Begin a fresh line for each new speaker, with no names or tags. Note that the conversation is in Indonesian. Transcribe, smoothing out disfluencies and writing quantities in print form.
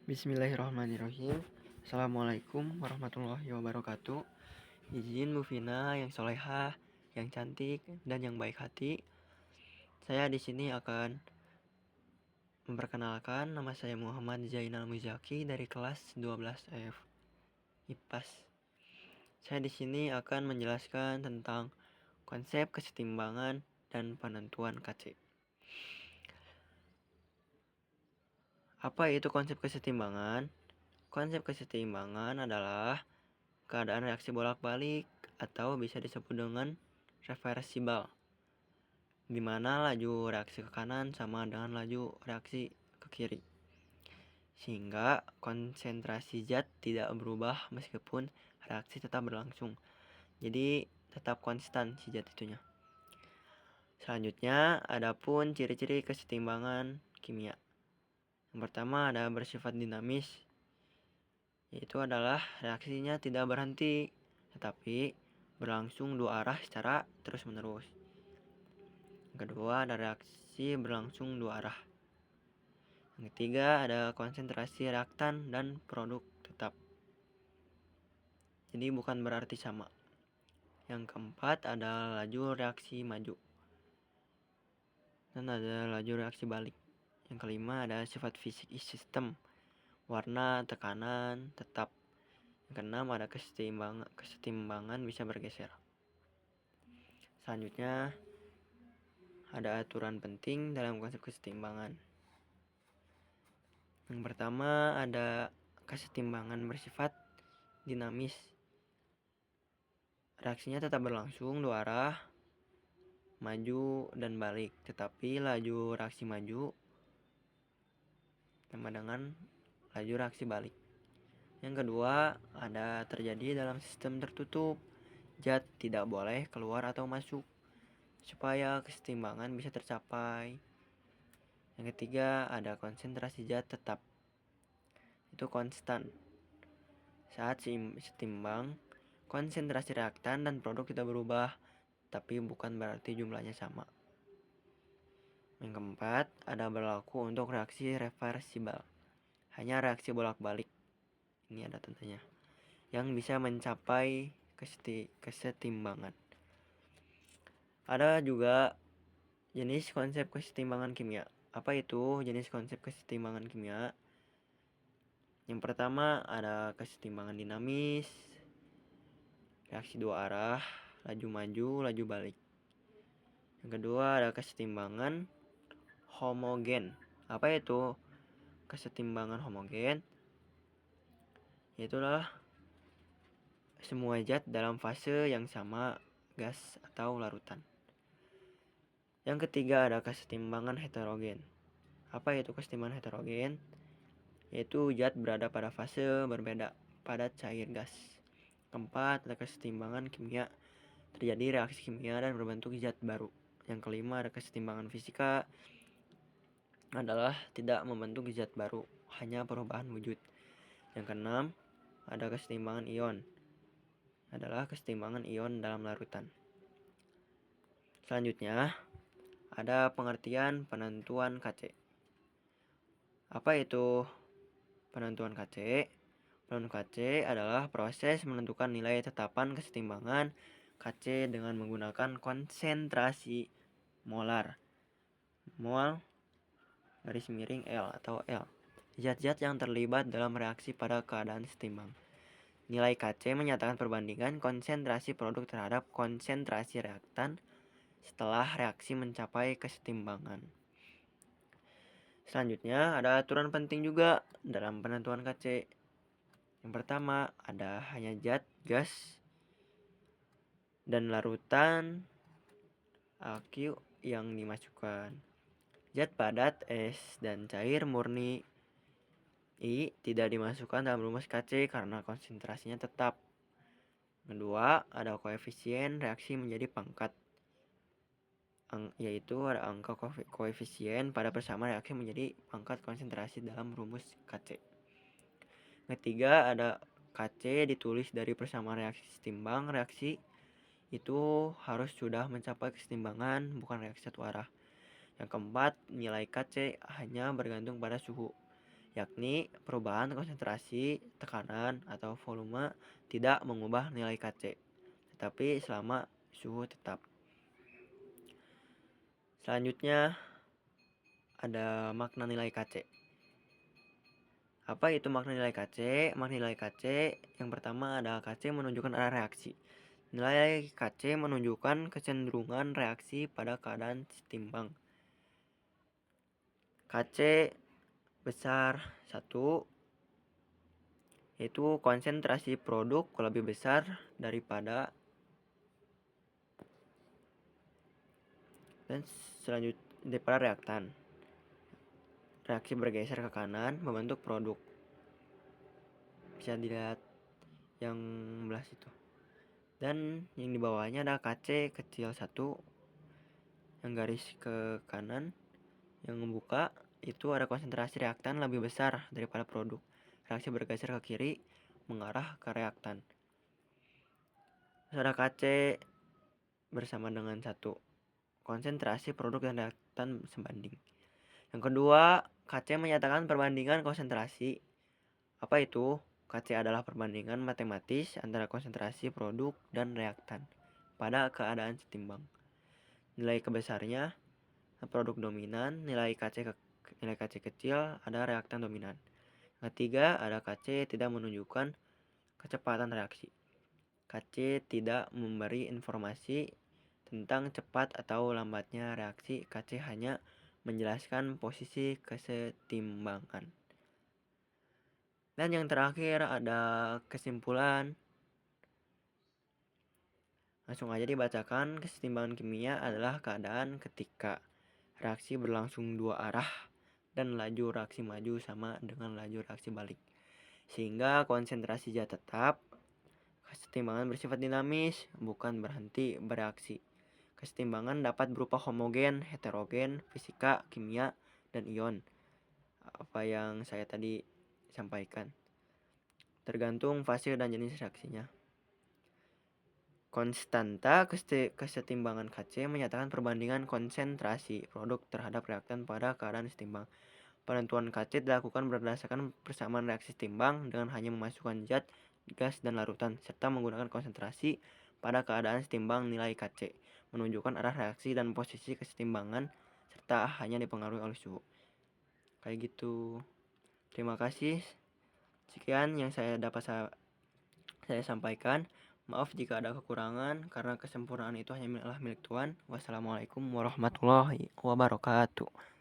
Bismillahirrahmanirrahim. Assalamualaikum warahmatullahi wabarakatuh. Izin Mufina yang solehah, yang cantik, dan yang baik hati. Saya di sini akan memperkenalkan, nama saya Muhammad Zainal Muzaki dari kelas 12F IPAS. Saya di sini akan menjelaskan tentang konsep kesetimbangan dan penentuan KC. Apa itu konsep kesetimbangan? Konsep kesetimbangan adalah keadaan reaksi bolak-balik atau bisa disebut dengan reversibel, di mana laju reaksi ke kanan sama dengan laju reaksi ke kiri, sehingga konsentrasi zat tidak berubah meskipun reaksi tetap berlangsung. Jadi tetap konstan si zat itunya. Selanjutnya, adapun ciri-ciri kesetimbangan kimia. Yang pertama ada bersifat dinamis, yaitu adalah reaksinya tidak berhenti, tetapi berlangsung dua arah secara terus-menerus. Yang kedua ada reaksi berlangsung dua arah. Yang ketiga ada konsentrasi reaktan dan produk tetap. Jadi bukan berarti sama. Yang keempat ada laju reaksi maju. Dan ada laju reaksi balik. Yang kelima ada sifat fisik sistem. Warna, tekanan, tetap. Yang keenam ada kesetimbangan bisa bergeser. Selanjutnya ada aturan penting dalam konsep kesetimbangan. Yang pertama ada kesetimbangan bersifat dinamis. Reaksinya tetap berlangsung dua arah, maju dan balik, tetapi laju reaksi maju sama dengan laju reaksi balik. Yang kedua ada terjadi dalam sistem tertutup. Zat tidak boleh keluar atau masuk supaya kesetimbangan bisa tercapai. Yang ketiga ada konsentrasi zat tetap, itu konstan. Saat setimbang, konsentrasi reaktan dan produk tidak berubah, tapi bukan berarti jumlahnya sama. Yang keempat ada berlaku untuk reaksi reversibel, hanya reaksi bolak-balik, ini ada tandanya, yang bisa mencapai kesetimbangan. Ada juga jenis konsep kesetimbangan kimia. Apa itu jenis konsep kesetimbangan kimia? Yang pertama ada kesetimbangan dinamis, reaksi dua arah, laju maju, laju balik. Yang kedua ada kesetimbangan homogen. Apa itu kesetimbangan homogen? Yaitulah semua zat dalam fase yang sama, gas atau larutan. Yang ketiga ada kesetimbangan heterogen. Apa itu kesetimbangan heterogen? Yaitu zat berada pada fase berbeda pada cair gas. Keempat ada kesetimbangan kimia, terjadi reaksi kimia dan berbentuk zat baru. Yang kelima ada kesetimbangan fisika, adalah tidak membentuk zat baru, hanya perubahan wujud. Yang keenam ada kesetimbangan ion, adalah kesetimbangan ion dalam larutan. Selanjutnya ada pengertian penentuan KC. Apa itu penentuan KC? Penentuan KC adalah proses menentukan nilai tetapan kesetimbangan KC dengan menggunakan konsentrasi molar, mol garis miring L atau L, zat-zat yang terlibat dalam reaksi pada keadaan setimbang. Nilai KC menyatakan perbandingan konsentrasi produk terhadap konsentrasi reaktan setelah reaksi mencapai kesetimbangan. Selanjutnya ada aturan penting juga dalam penentuan KC. Yang pertama ada hanya zat, gas, dan larutan aqueous yang dimasukkan. Zat padat, es, dan cair murni I tidak dimasukkan dalam rumus KC karena konsentrasinya tetap. Kedua, ada koefisien reaksi menjadi pangkat, yaitu ada angka koefisien pada persamaan reaksi menjadi pangkat konsentrasi dalam rumus KC. Ketiga, ada KC ditulis dari persamaan reaksi setimbang. Reaksi itu harus sudah mencapai kesetimbangan, bukan reaksi satu arah. Yang keempat, nilai KC hanya bergantung pada suhu. yakni perubahan konsentrasi, tekanan, atau volume tidak mengubah nilai Kc, tetapi selama suhu tetap. Selanjutnya ada makna nilai Kc. Apa itu makna nilai Kc? Makna nilai Kc yang pertama ada Kc menunjukkan arah reaksi. Nilai Kc menunjukkan kecenderungan reaksi pada keadaan setimbang. Kc besar 1 yaitu konsentrasi produk lebih besar daripada, dan selanjutnya daripada reaktan. Reaksi bergeser ke kanan membentuk produk. Bisa dilihat yang belah situ. Dan yang di bawahnya ada Kc kecil 1 yang garis ke kanan. Yang membuka itu ada konsentrasi reaktan lebih besar daripada produk. Reaksi bergeser ke kiri mengarah ke reaktan. Terus ada Kc bersama dengan 1 konsentrasi produk dan reaktan sebanding. Yang kedua, Kc menyatakan perbandingan konsentrasi. Apa itu? Kc adalah perbandingan matematis antara konsentrasi produk dan reaktan pada keadaan setimbang. Nilai kebesarnya produk dominan, nilai Kc kecil ada reaktan dominan. Yang ketiga, ada Kc tidak menunjukkan kecepatan reaksi. Kc tidak memberi informasi tentang cepat atau lambatnya reaksi. Kc hanya menjelaskan posisi kesetimbangan. Dan yang terakhir ada kesimpulan. Langsung aja dibacakan. Kesetimbangan kimia adalah keadaan ketika reaksi berlangsung dua arah dan laju reaksi maju sama dengan laju reaksi balik, sehingga konsentrasi zat tetap. Kesetimbangan bersifat dinamis, bukan berhenti bereaksi. Kesetimbangan dapat berupa homogen, heterogen, fisika, kimia, dan ion. Apa yang saya tadi sampaikan. Tergantung fase dan jenis reaksinya. Konstanta kesetimbangan Kc menyatakan perbandingan konsentrasi produk terhadap reaktan pada keadaan setimbang. Penentuan Kc dilakukan berdasarkan persamaan reaksi setimbang dengan hanya memasukkan zat, gas, dan larutan, serta menggunakan konsentrasi pada keadaan setimbang. Nilai Kc menunjukkan arah reaksi dan posisi kesetimbangan, serta hanya dipengaruhi oleh suhu. Kayak gitu. Terima kasih. Sekian yang dapat saya sampaikan. Maaf jika ada kekurangan, karena kesempurnaan itu hanya milik Tuhan. Wassalamualaikum warahmatullahi wabarakatuh.